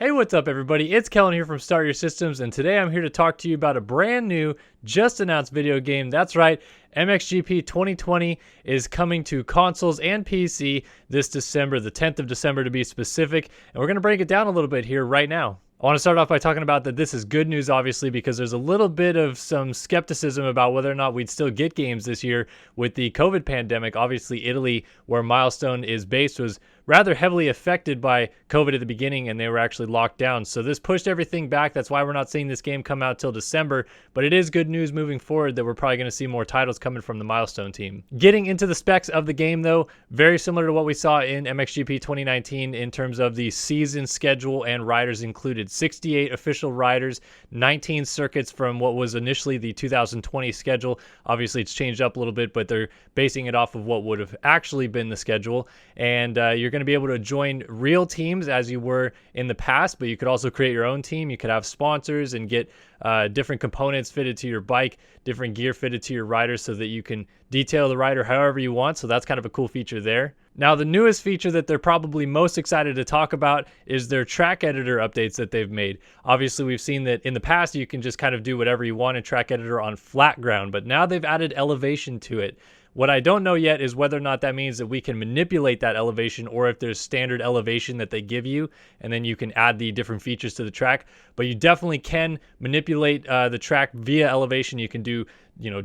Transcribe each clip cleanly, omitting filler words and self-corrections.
Hey, what's up everybody? It's Kellen here from Start Your Systems, and today I'm here to talk to you about a brand new, just announced video game. That's right, MXGP 2020 is coming to consoles and PC this December, the 10th of December to be specific, and we're going to break it down a little bit here right now. I want to start off by talking about that this is good news, obviously, because there's a little bit of some skepticism about whether or not we'd still get games this year with the COVID pandemic. Obviously, Italy, where Milestone is based, was rather heavily affected by COVID at the beginning, and they were actually locked down. So this pushed everything back. That's why we're not seeing this game come out till December, but it is good news moving forward that we're probably going to see more titles coming from the Milestone team. Getting into the specs of the game, though, very similar to what we saw in MXGP 2019 in terms of the season schedule and riders included. 68 official riders, 19 circuits from what was initially the 2020 schedule. Obviously, it's changed up a little bit, but they're basing it off of what would have actually been the schedule. And you're going to be able to join real teams as you were in the past, but you could also create your own team. You could have sponsors and get different components fitted to your bike, different gear fitted to your rider so that you can detail the rider however you want. So that's kind of a cool feature there. Now, the newest feature that they're probably most excited to talk about is their track editor updates that they've made. Obviously, we've seen that in the past, you can just kind of do whatever you want in track editor on flat ground, but now they've added elevation to it. What I don't know yet is whether or not that means that we can manipulate that elevation or if there's standard elevation that they give you, and then you can add the different features to the track. But you definitely can manipulate the track via elevation. You can do,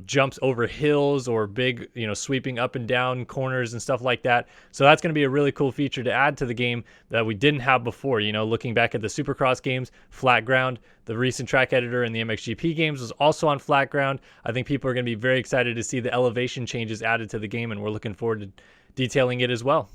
jumps over hills or big, sweeping up and down corners and stuff like that. So that's going to be a really cool feature to add to the game that we didn't have before. Looking back at the Supercross games, flat ground. The recent track editor in the MXGP games was also on flat ground. I think people are going to be very excited to see the elevation changes added to the game, and we're looking forward to detailing it as well.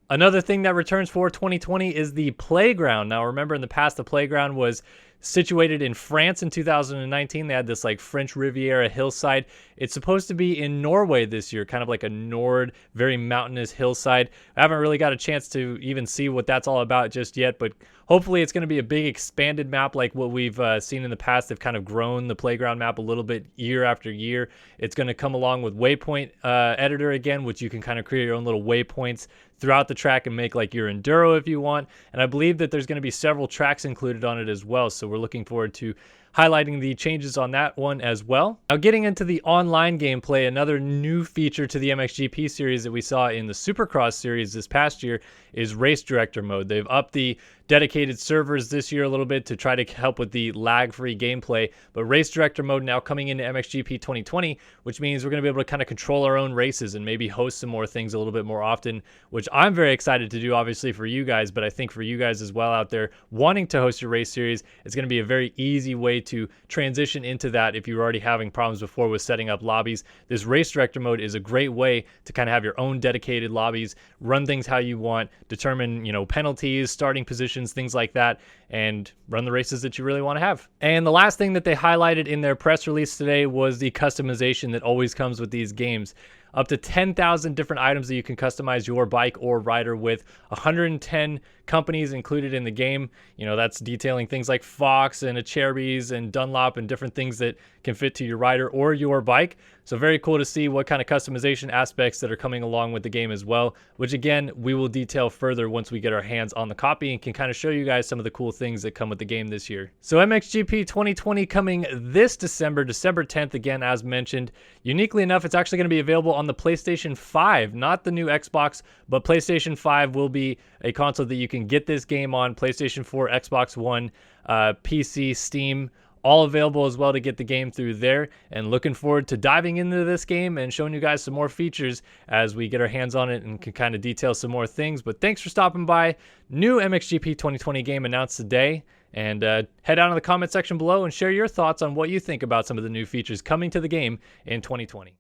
Another thing that returns for 2020 is the playground. Now, remember in the past, the playground was situated in France in 2019. They had this like French Riviera hillside. It's supposed to be in Norway this year, kind of like a Nord, very mountainous hillside. I haven't really got a chance to even see what that's all about just yet, but hopefully it's going to be a big expanded map like what we've seen in the past. They've kind of grown the playground map a little bit year after year. It's going to come along with waypoint editor again, which you can kind of create your own little waypoints throughout the track and make like your enduro if you want. And I believe that there's going to be several tracks included on it as well. So we're looking forward to highlighting the changes on that one as well. Now, getting into the online gameplay, another new feature to the MXGP series that we saw in the Supercross series this past year is Race Director mode. They've upped the dedicated servers this year a little bit to try to help with the lag-free gameplay, but Race Director mode now coming into MXGP 2020, which means we're going to be able to kind of control our own races and maybe host some more things a little bit more often, which I'm very excited to do, obviously, for you guys, but I think for you guys as well out there wanting to host your race series, it's going to be a very easy way to transition into that if you're already having problems before with setting up lobbies. This Race Director mode is a great way to kind of have your own dedicated lobbies, run things how you want, determine, penalties, starting positions, things like that, and run the races that you really want to have. And the last thing that they highlighted in their press release today was the customization that always comes with these games. Up to 10,000 different items that you can customize your bike or rider with, 110 companies included in the game. That's detailing things like Fox and Acherbys and Dunlop and different things that can fit to your rider or your bike. So very cool to see what kind of customization aspects that are coming along with the game as well, which again, we will detail further once we get our hands on the copy and can kind of show you guys some of the cool things that come with the game this year. So MXGP 2020 coming this December 10th, again, as mentioned. Uniquely enough, it's actually going to be available on the PlayStation 5, not the new Xbox, but PlayStation 5 will be a console that you can get this game on. PlayStation 4, Xbox One, PC, Steam, all available as well to get the game through there. And looking forward to diving into this game and showing you guys some more features as we get our hands on it and can kind of detail some more things. But thanks for stopping by. New MXGP 2020 game announced today. And head down to the comment section below and share your thoughts on what you think about some of the new features coming to the game in 2020.